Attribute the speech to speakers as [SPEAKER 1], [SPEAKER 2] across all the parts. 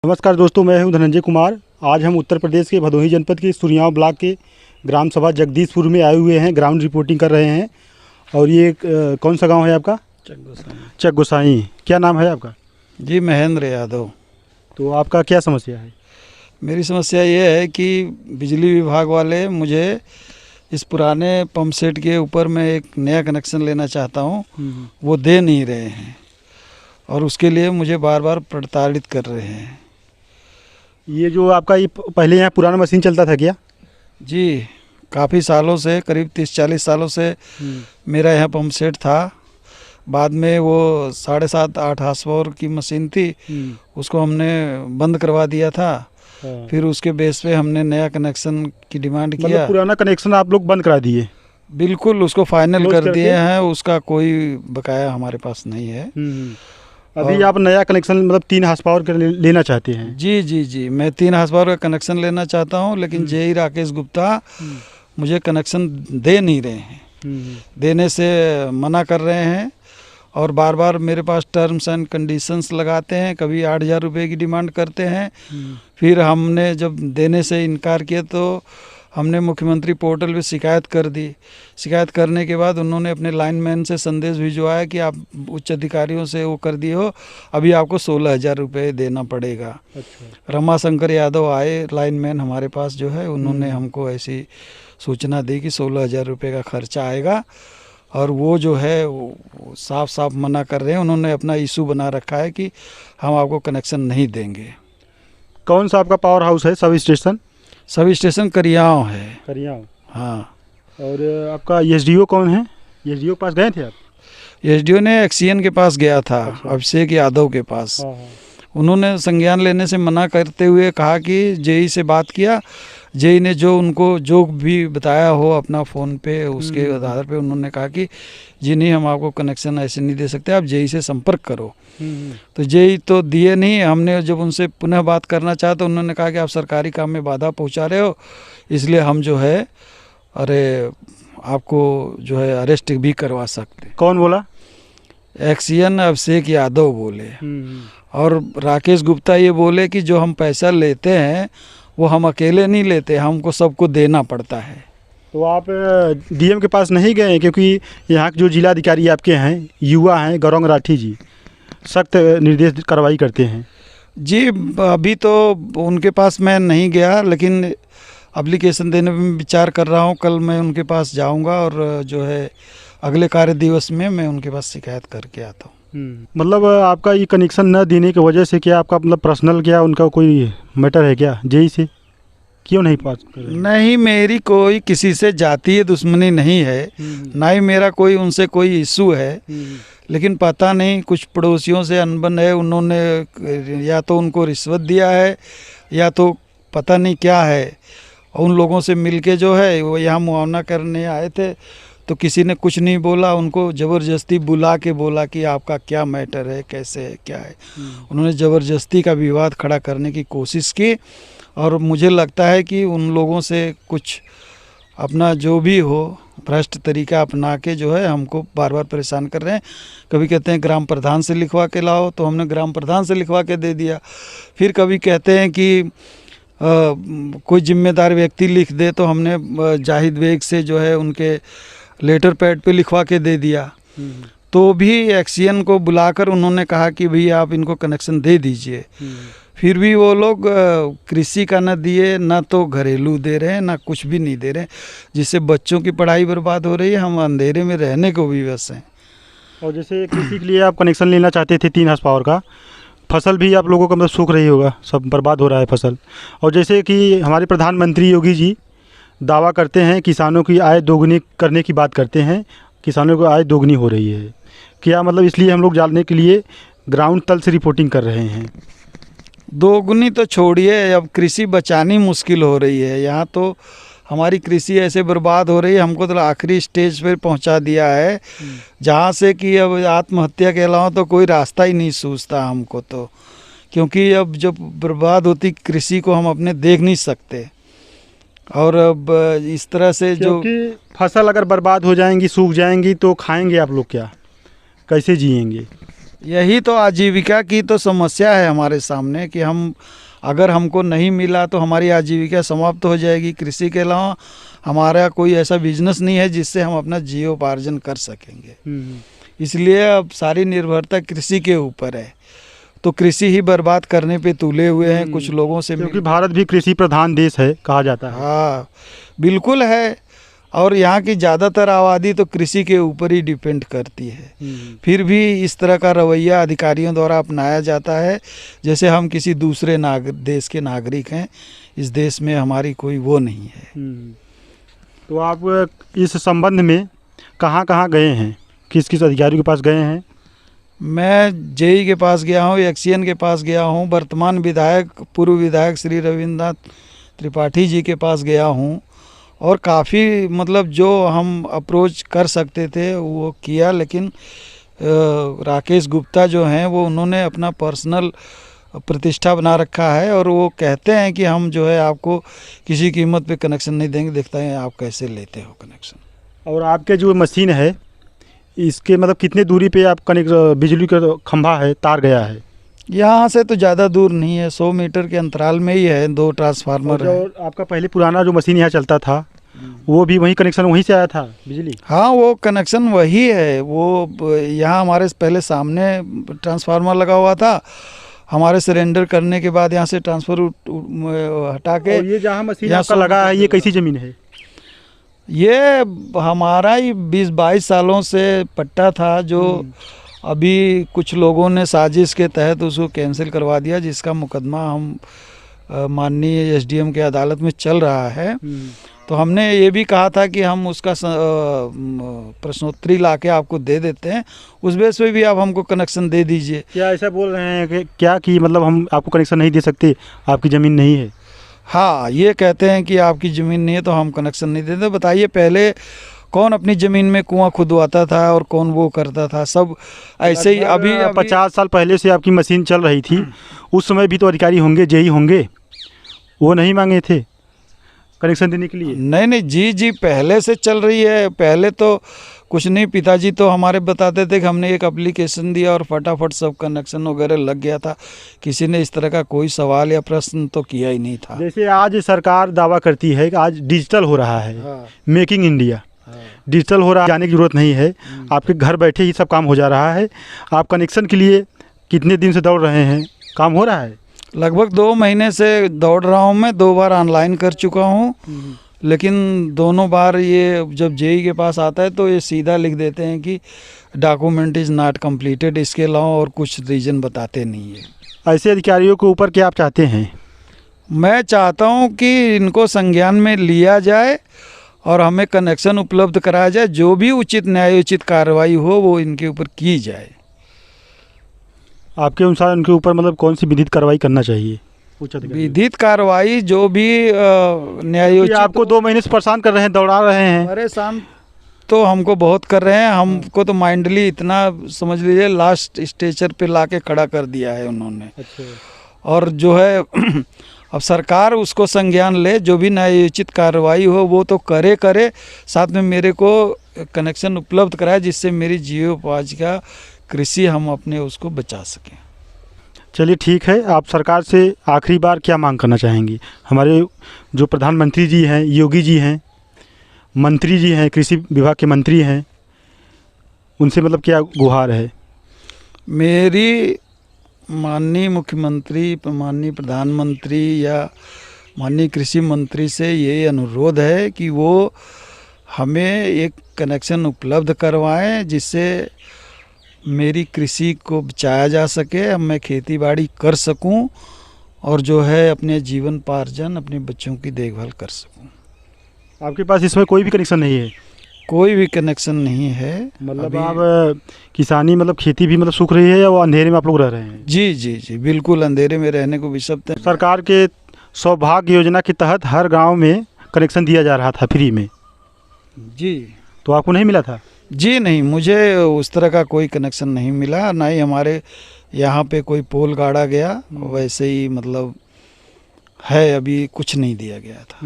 [SPEAKER 1] नमस्कार दोस्तों, मैं हूं धनंजय कुमार। आज हम उत्तर प्रदेश के भदोही जनपद के सुरयाव ब्लॉक के ग्राम सभा जगदीशपुर में आए हुए हैं, ग्राउंड रिपोर्टिंग कर रहे हैं। और ये कौन सा गांव है आपका? चक गोसाई। क्या नाम है आपका?
[SPEAKER 2] जी, महेंद्र यादव।
[SPEAKER 1] तो आपका क्या समस्या है?
[SPEAKER 2] मेरी समस्या ये है कि बिजली विभाग वाले मुझे इस पुराने पंप सेट के ऊपर मैं एक नया कनेक्शन लेना चाहता हूँ, वो दे नहीं रहे हैं और उसके लिए मुझे बार बार प्रताड़ित कर रहे हैं।
[SPEAKER 1] ये जो आपका ये पहले यहाँ पुराना मशीन चलता था क्या?
[SPEAKER 2] जी, काफ़ी सालों से, करीब 30-40 सालों से मेरा यहाँ पंप सेट था। बाद में वो 7.5-8 हार्स पावर की मशीन थी, उसको हमने बंद करवा दिया था। फिर उसके बेस पे हमने नया कनेक्शन की डिमांड किया।
[SPEAKER 1] मतलब पुराना कनेक्शन आप लोग बंद करा दिए?
[SPEAKER 2] बिल्कुल, उसको फाइनल कर दिए हैं। उसका कोई बकाया हमारे पास नहीं है।
[SPEAKER 1] अभी आप नया कनेक्शन मतलब 3 हार्स पावर का लेना चाहते हैं?
[SPEAKER 2] जी जी जी, मैं 3 हार्स पावर का कनेक्शन लेना चाहता हूं, लेकिन जेई राकेश गुप्ता मुझे कनेक्शन दे नहीं रहे हैं। देने से मना कर रहे हैं और बार बार मेरे पास टर्म्स एंड कंडीशंस लगाते हैं। कभी 8,000 रुपये की डिमांड करते हैं। फिर हमने जब देने से इनकार किया तो हमने मुख्यमंत्री पोर्टल पे शिकायत कर दी। शिकायत करने के बाद उन्होंने अपने लाइनमैन से संदेश भिजवाया कि आप उच्च अधिकारियों से वो कर दिए हो, अभी आपको 16,000 रुपये देना पड़ेगा। अच्छा। रमाशंकर यादव आए लाइनमैन हमारे पास जो है, उन्होंने हमको ऐसी सूचना दी कि 16,000 रुपये का खर्चा आएगा और वो जो है वो साफ साफ मना कर रहे हैं। उन्होंने अपना इशू बना रखा है कि हम आपको कनेक्शन नहीं देंगे।
[SPEAKER 1] कौन सा आपका पावर हाउस है? Sub station?
[SPEAKER 2] सब स्टेशन करियाव है।
[SPEAKER 1] करियाव, हाँ। और आपका एसडीओ कौन है? एसडीओ के पास गए थे आप?
[SPEAKER 2] एसडीओ ने एक्सीएन के पास गया था। अच्छा। अभिषेक यादव के पास। हाँ। उन्होंने संज्ञान लेने से मना करते हुए कहा कि जेई से बात किया। जेई ने जो उनको जो भी बताया हो अपना फ़ोन पे, उसके आधार पे उन्होंने कहा कि जी नहीं, हम आपको कनेक्शन ऐसे नहीं दे सकते, आप जेई से संपर्क करो। तो जेई तो दिए नहीं। हमने जब उनसे पुनः बात करना चाहा तो उन्होंने कहा कि आप सरकारी काम में बाधा पहुंचा रहे हो, इसलिए हम जो है आपको जो है अरेस्ट भी करवा सकते।
[SPEAKER 1] कौन बोला?
[SPEAKER 2] एक्सीएन अभिषेक यादव बोले। और राकेश गुप्ता ये बोले कि जो हम पैसा लेते हैं वो हम अकेले नहीं लेते, हमको सबको देना पड़ता है।
[SPEAKER 1] तो आप डीएम के पास नहीं गए? क्योंकि यहाँ के जो जिलाधिकारी आपके हैं, युवा हैं, गौरंग राठी जी, सख्त निर्देश कार्रवाई करते हैं।
[SPEAKER 2] जी, अभी तो उनके पास मैं नहीं गया, लेकिन एप्लीकेशन देने में विचार कर रहा हूँ। कल मैं उनके पास जाऊँगा और जो है अगले कार्य दिवस में मैं उनके पास शिकायत करके आता हूँ।
[SPEAKER 1] मतलब आपका ये कनेक्शन न देने की वजह से क्या आपका मतलब पर्सनल क्या उनका कोई मैटर है क्या जेई से? क्यों नहीं पास कर रहे?
[SPEAKER 2] नहीं, मेरी कोई किसी से जातीय दुश्मनी नहीं है, ना ही मेरा कोई उनसे कोई इशू है। लेकिन पता नहीं कुछ पड़ोसियों से अनबन है, उन्होंने या तो उनको रिश्वत दिया है या तो पता नहीं क्या है। उन लोगों से मिलके जो है वो यहाँ मुआवना करने आए थे, तो किसी ने कुछ नहीं बोला, उनको ज़बरदस्ती बुला के बोला कि आपका क्या मैटर है, कैसे है, क्या है। उन्होंने ज़बरदस्ती का विवाद खड़ा करने की कोशिश की और मुझे लगता है कि उन लोगों से कुछ अपना जो भी हो भ्रष्ट तरीका अपना के जो है हमको बार बार परेशान कर रहे हैं। कभी कहते हैं ग्राम प्रधान से लिखवा के लाओ, तो हमने ग्राम प्रधान से लिखवा के दे दिया। फिर कभी कहते हैं कि कोई जिम्मेदार व्यक्ति लिख दे, तो हमने जाहिद बेग से जो है उनके लेटर पैड पे लिखवा के दे दिया। तो भी एक्सीएन को बुलाकर उन्होंने कहा कि भैया आप इनको कनेक्शन दे दीजिए। फिर भी वो लोग कृषि का न दिए, ना तो घरेलू दे रहे हैं, ना कुछ भी नहीं दे रहे हैं, जिससे बच्चों की पढ़ाई बर्बाद हो रही है। हम अंधेरे में रहने को भी बस हैं।
[SPEAKER 1] और जैसे कृषि के लिए आप कनेक्शन लेना चाहते थे 3 हार्स पावर का, फसल भी आप लोगों का मतलब सूख रही होगा, सब बर्बाद हो रहा है फसल। और जैसे कि हमारे प्रधानमंत्री योगी जी दावा करते हैं किसानों की आय दोगुनी करने की बात करते हैं, किसानों की आय दोगुनी हो रही है क्या? मतलब इसलिए हम लोग जानने के लिए ग्राउंड तल से रिपोर्टिंग कर रहे हैं।
[SPEAKER 2] दोगुनी तो छोड़िए, अब कृषि बचानी मुश्किल हो रही है। यहाँ तो हमारी कृषि ऐसे बर्बाद हो रही है, हमको तो आखिरी स्टेज पर पहुँचा दिया है, जहाँ से कि अब आत्महत्या के अलावा तो कोई रास्ता ही नहीं सूझता हमको तो। क्योंकि अब जब बर्बाद होती कृषि को हम अपने देख नहीं सकते। और अब इस तरह से जो
[SPEAKER 1] फसल अगर बर्बाद हो जाएंगी, सूख जाएंगी, तो खाएंगे आप लोग क्या? कैसे जिएंगे?
[SPEAKER 2] यही तो आजीविका की तो समस्या है हमारे सामने कि हम अगर हमको नहीं मिला तो हमारी आजीविका समाप्त हो जाएगी। कृषि के अलावा हमारा कोई ऐसा बिजनेस नहीं है जिससे हम अपना जीवोपार्जन कर सकेंगे। इसलिए अब सारी निर्भरता कृषि के ऊपर है। तो कृषि ही बर्बाद करने पे तुले हुए हैं कुछ लोगों से
[SPEAKER 1] क्योंकि भारत भी कृषि प्रधान देश है कहा जाता है।
[SPEAKER 2] हाँ बिल्कुल है। और यहाँ की ज़्यादातर आबादी तो कृषि के ऊपर ही डिपेंड करती है। फिर भी इस तरह का रवैया अधिकारियों द्वारा अपनाया जाता है जैसे हम किसी दूसरे देश के नागरिक हैं। इस देश में हमारी कोई वो नहीं है।
[SPEAKER 1] तो आप इस संबंध में कहाँ कहाँ गए हैं, किस किस अधिकारियों के पास गए हैं?
[SPEAKER 2] मैं जेई के पास गया हूँ, एक्सीएन के पास गया हूँ, वर्तमान विधायक पूर्व विधायक श्री रविन्द्रनाथ त्रिपाठी जी के पास गया हूँ और काफ़ी मतलब जो हम अप्रोच कर सकते थे वो किया। लेकिन राकेश गुप्ता जो हैं वो उन्होंने अपना पर्सनल प्रतिष्ठा बना रखा है और वो कहते हैं कि हम जो है आपको किसी कीमत पे कनेक्शन नहीं देंगे, देखता है आप कैसे लेते हो कनेक्शन।
[SPEAKER 1] और आपके जो मशीन है इसके मतलब कितने दूरी पे आप बिजली का खंभा है, तार गया है?
[SPEAKER 2] यहाँ से तो ज़्यादा दूर नहीं है, 100 मीटर के अंतराल में ही है, 2 ट्रांसफार्मर है।
[SPEAKER 1] और आपका पहले पुराना जो मशीन यहाँ चलता था वो भी वही कनेक्शन वहीं से आया था बिजली?
[SPEAKER 2] हाँ वो कनेक्शन वही है। वो यहाँ हमारे पहले सामने ट्रांसफार्मर लगा हुआ था। हमारे सरेंडर करने के बाद यहाँ से ट्रांसफर हटा के
[SPEAKER 1] ये जहाँ मशीन आपका लगा है ये कैसी ज़मीन है?
[SPEAKER 2] ये हमारा ही 20-22 सालों से पट्टा था जो अभी कुछ लोगों ने साजिश के तहत उसको कैंसिल करवा दिया, जिसका मुकदमा हम माननीय एसडीएम के अदालत में चल रहा है। तो हमने ये भी कहा था कि हम उसका प्रश्नोत्तरी ला के आपको दे देते हैं, उस बेस पे भी आप हमको कनेक्शन दे दीजिए।
[SPEAKER 1] क्या ऐसा बोल रहे हैं कि क्या कि मतलब हम आपको कनेक्शन नहीं दे सकते, आपकी ज़मीन नहीं है?
[SPEAKER 2] हाँ ये कहते हैं कि आपकी ज़मीन नहीं है तो हम कनेक्शन नहीं देते। बताइए पहले कौन अपनी ज़मीन में कुआं खुदवाता था और कौन वो करता था? सब ऐसे ही अभी
[SPEAKER 1] 50 साल पहले से आपकी मशीन चल रही थी, उस समय भी तो अधिकारी होंगे, जेई होंगे, वो नहीं मांगे थे कनेक्शन देने के लिए?
[SPEAKER 2] नहीं जी पहले से चल रही है। पहले तो कुछ नहीं, पिताजी तो हमारे बताते थे कि हमने एक एप्लीकेशन दिया और फटाफट सब कनेक्शन वगैरह लग गया था। किसी ने इस तरह का कोई सवाल या प्रश्न तो किया ही नहीं था।
[SPEAKER 1] जैसे आज सरकार दावा करती है कि आज डिजिटल हो रहा है,
[SPEAKER 2] हाँ।
[SPEAKER 1] मेकिंग इंडिया, डिजिटल हो रहा है, जाने की ज़रूरत नहीं है, आपके घर बैठे ही सब काम हो जा रहा है। आप कनेक्शन के लिए कितने दिन से दौड़ रहे हैं, काम हो रहा है?
[SPEAKER 2] लगभग 2 महीने से दौड़ रहा हूँ मैं। 2 बार ऑनलाइन कर चुका हूँ, लेकिन दोनों बार ये जब जेई के पास आता है तो ये सीधा लिख देते हैं कि डॉक्यूमेंट इज़ नॉट कंप्लीटेड। इसके अलावा और कुछ रीज़न बताते नहीं है।
[SPEAKER 1] ऐसे अधिकारियों के ऊपर क्या आप चाहते हैं?
[SPEAKER 2] मैं चाहता हूँ कि इनको संज्ञान में लिया जाए और हमें कनेक्शन उपलब्ध कराया जाए। जो भी उचित न्यायोचित कार्रवाई हो वो इनके ऊपर की जाए।
[SPEAKER 1] आपके अनुसार उनके ऊपर मतलब कौन सी विधिक कार्रवाई करना चाहिए?
[SPEAKER 2] विधिक कार्रवाई जो भी न्यायोचित।
[SPEAKER 1] आपको 2 महीने से परेशान कर रहे हैं, दौड़ा रहे हैं।
[SPEAKER 2] परेशान तो हमको बहुत कर रहे हैं। हमको तो माइंडली इतना समझ लीजिए लास्ट स्टेचर पे लाके खड़ा कर दिया है उन्होंने।
[SPEAKER 1] अच्छा।
[SPEAKER 2] और जो है अब सरकार उसको संज्ञान ले, जो भी न्यायोचित कार्रवाई हो वो तो करे, साथ में मेरे को कनेक्शन उपलब्ध कराए जिससे मेरी जीवोपार्जिका कृषि हम अपने उसको बचा सकें।
[SPEAKER 1] चलिए ठीक है। आप सरकार से आखिरी बार क्या मांग करना चाहेंगी? हमारे जो प्रधानमंत्री जी हैं, योगी जी हैं, मंत्री जी हैं, कृषि विभाग के मंत्री हैं, उनसे मतलब क्या गुहार है?
[SPEAKER 2] मेरी माननीय मुख्यमंत्री, माननीय प्रधानमंत्री या माननीय कृषि मंत्री से ये अनुरोध है कि वो हमें एक कनेक्शन उपलब्ध करवाएं जिससे मेरी कृषि को बचाया जा सके, मैं खेती बाड़ी कर सकूं और जो है अपने जीवन पार्जन, अपने बच्चों की देखभाल कर सकूं।
[SPEAKER 1] आपके पास इसमें कोई भी कनेक्शन नहीं है?
[SPEAKER 2] कोई भी कनेक्शन नहीं है।
[SPEAKER 1] मतलब आप किसानी मतलब खेती भी मतलब सूख रही है या वो अंधेरे में आप लोग रह रहे हैं?
[SPEAKER 2] जी बिल्कुल अंधेरे में रहने को भी सब।
[SPEAKER 1] सरकार के सौभाग्य योजना के तहत हर गांव में कनेक्शन दिया जा रहा था फ्री में
[SPEAKER 2] जी।
[SPEAKER 1] तो आपको नहीं मिला था?
[SPEAKER 2] जी नहीं, मुझे उस तरह का कोई कनेक्शन नहीं मिला, ना ही हमारे यहाँ पे कोई पोल गाड़ा गया। वैसे ही मतलब है, अभी कुछ नहीं दिया गया था।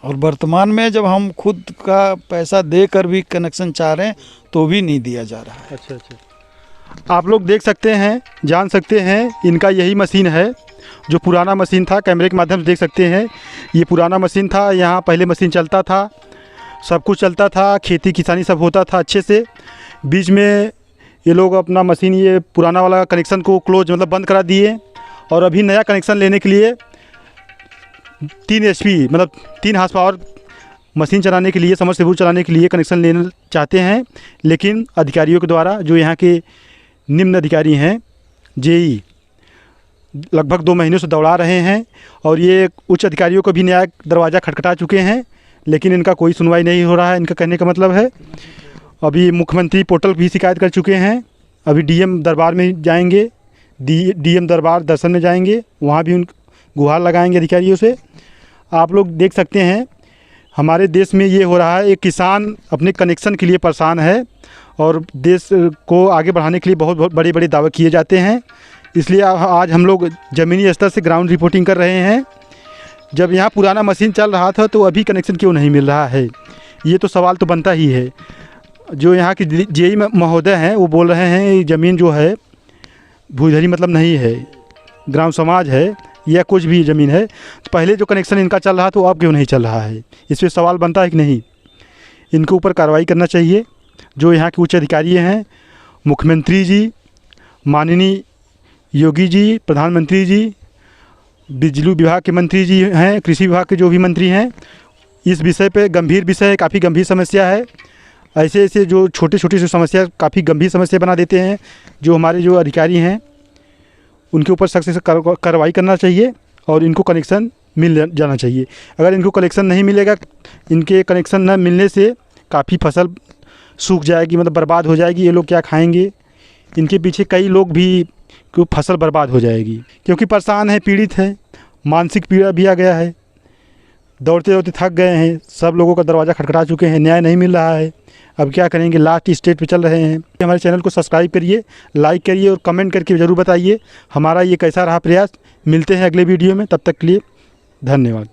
[SPEAKER 2] और वर्तमान में जब हम खुद का पैसा देकर भी कनेक्शन चाह रहे हैं तो भी नहीं दिया जा रहा है।
[SPEAKER 1] अच्छा। आप लोग देख सकते हैं, जान सकते हैं, इनका यही मशीन है जो पुराना मशीन था। कैमरे के माध्यम से देख सकते हैं, ये पुराना मशीन था। यहाँ पहले मशीन चलता था, सब कुछ चलता था, खेती किसानी सब होता था अच्छे से। बीच में ये लोग अपना मशीन, ये पुराना वाला कनेक्शन को क्लोज मतलब बंद करा दिए और अभी नया कनेक्शन लेने के लिए 3 HP मतलब 3 हार्स पावर मशीन चलाने के लिए, समरसेबुल चलाने के लिए कनेक्शन लेना चाहते हैं। लेकिन अधिकारियों के द्वारा, जो यहाँ के निम्न अधिकारी हैं, जेई, लगभग 2 महीनों से दौड़ा रहे हैं और ये उच्च अधिकारियों को भी न्याय दरवाज़ा खटखटा चुके हैं, लेकिन इनका कोई सुनवाई नहीं हो रहा है। इनका कहने का मतलब है, अभी मुख्यमंत्री पोर्टल भी शिकायत कर चुके हैं। अभी डीएम दरबार में जाएंगे, डीएम दरबार दर्शन में जाएंगे, वहाँ भी उन गुहार लगाएंगे अधिकारियों से। आप लोग देख सकते हैं, हमारे देश में ये हो रहा है, एक किसान अपने कनेक्शन के लिए परेशान है और देश को आगे बढ़ाने के लिए बहुत बहुत बड़े बड़े दावे किए जाते हैं। इसलिए आज हम लोग ज़मीनी स्तर से ग्राउंड रिपोर्टिंग कर रहे हैं। जब यहाँ पुराना मशीन चल रहा था तो अभी कनेक्शन क्यों नहीं मिल रहा है, ये तो सवाल तो बनता ही है। जो यहाँ की जेई महोदय हैं वो बोल रहे हैं ज़मीन जो है भूधरी मतलब नहीं है, ग्राम समाज है या कुछ भी ज़मीन है। तो पहले जो कनेक्शन इनका चल रहा था वो अब क्यों नहीं चल रहा है, इस पर सवाल बनता है कि नहीं। इनके ऊपर कार्रवाई करना चाहिए। जो यहाँ के उच्च अधिकारी हैं, मुख्यमंत्री जी, माननीय योगी जी, प्रधानमंत्री जी, बिजली विभाग के मंत्री जी हैं, कृषि विभाग के जो भी मंत्री हैं, इस विषय पे गंभीर विषय है, काफ़ी गंभीर समस्या है। ऐसे ऐसे जो छोटे छोटे से समस्या काफ़ी गंभीर समस्या बना देते हैं। जो हमारे जो अधिकारी हैं उनके ऊपर सख्त से कार्रवाई करना चाहिए और इनको कनेक्शन मिल जाना चाहिए। अगर इनको कनेक्शन नहीं मिलेगा, इनके कनेक्शन न मिलने से काफ़ी फसल सूख जाएगी, मतलब बर्बाद हो जाएगी। ये लोग क्या खाएंगे, इनके पीछे कई लोग भी को फसल बर्बाद हो जाएगी, क्योंकि परेशान है, पीड़ित है, मानसिक पीड़ा भी आ गया है, दौड़ते दौड़ते थक गए हैं, सब लोगों का दरवाज़ा खटखटा चुके हैं, न्याय नहीं मिल रहा है। अब क्या करेंगे, लास्ट स्टेज पे चल रहे हैं। हमारे चैनल को सब्सक्राइब करिए, लाइक करिए और कमेंट करके ज़रूर बताइए हमारा ये कैसा रहा प्रयास। मिलते हैं अगले वीडियो में, तब तक के लिए धन्यवाद।